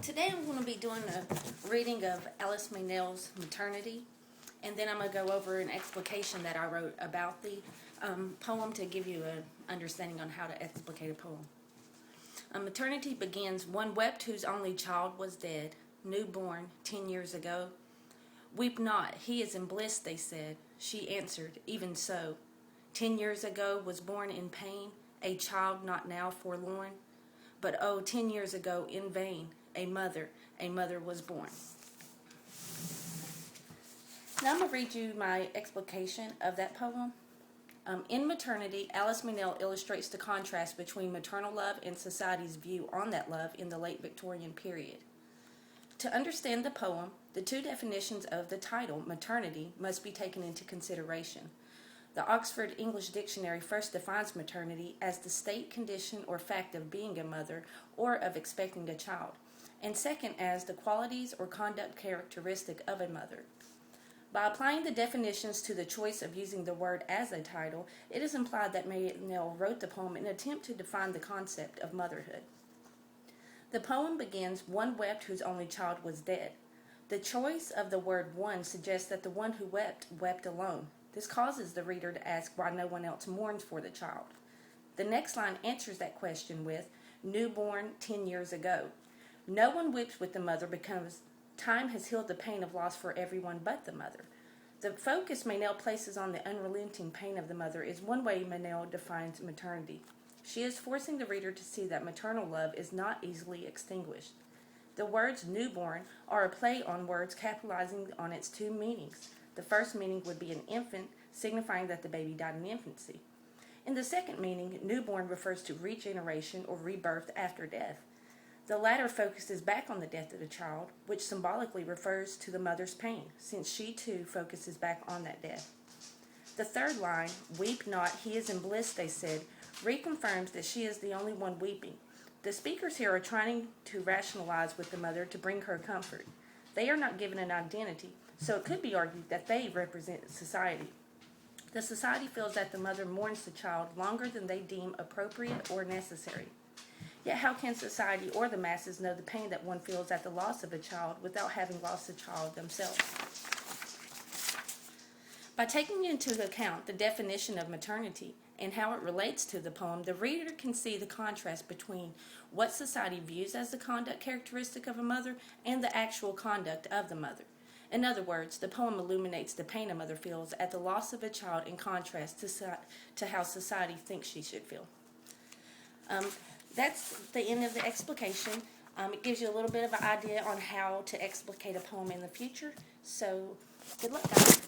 Today I'm going to be doing a reading of Alice Meynell's Maternity, and then I'm going to go over an explication that I wrote about the poem to give you an understanding on how to explicate a poem. Maternity begins, one wept whose only child was dead, newborn 10 years ago. Weep not, he is in bliss, they said. She answered, even so. 10 years ago was born in pain, a child not now forlorn. But oh, 10 years ago in vain, a mother was born. Now I'm going to read you my explication of that poem. In Maternity, Alice Meynell illustrates the contrast between maternal love and society's view on that love in the late Victorian period. To understand the poem, the two definitions of the title, maternity, must be taken into consideration. The Oxford English Dictionary first defines maternity as the state, condition, or fact of being a mother or of expecting a child, and second as the qualities or conduct characteristic of a mother. By applying the definitions to the choice of using the word as a title, it is implied that Meynell wrote the poem in an attempt to define the concept of motherhood. The poem begins, one wept whose only child was dead. The choice of the word one suggests that the one who wept alone. This causes the reader to ask why no one else mourns for the child. The next line answers that question with, newborn 10 years ago. No one weeps with the mother because time has healed the pain of loss for everyone but the mother. The focus Meynell places on the unrelenting pain of the mother is one way Meynell defines maternity. She is forcing the reader to see that maternal love is not easily extinguished. The words newborn are a play on words capitalizing on its two meanings. The first meaning would be an infant, signifying that the baby died in infancy. In the second meaning, newborn refers to regeneration or rebirth after death. The latter focuses back on the death of the child, which symbolically refers to the mother's pain, since she too focuses back on that death. The third line, weep not, he is in bliss, they said, reconfirms that she is the only one weeping. The speakers here are trying to rationalize with the mother to bring her comfort. They are not given an identity, so it could be argued that they represent society. The society feels that the mother mourns the child longer than they deem appropriate or necessary. Yet how can society or the masses know the pain that one feels at the loss of a child without having lost a child themselves? By taking into account the definition of maternity and how it relates to the poem, the reader can see the contrast between what society views as the conduct characteristic of a mother and the actual conduct of the mother. In other words, the poem illuminates the pain a mother feels at the loss of a child in contrast to how society thinks she should feel. That's the end of the explication. It gives you a little bit of an idea on how to explicate a poem in the future. So, good luck, guys.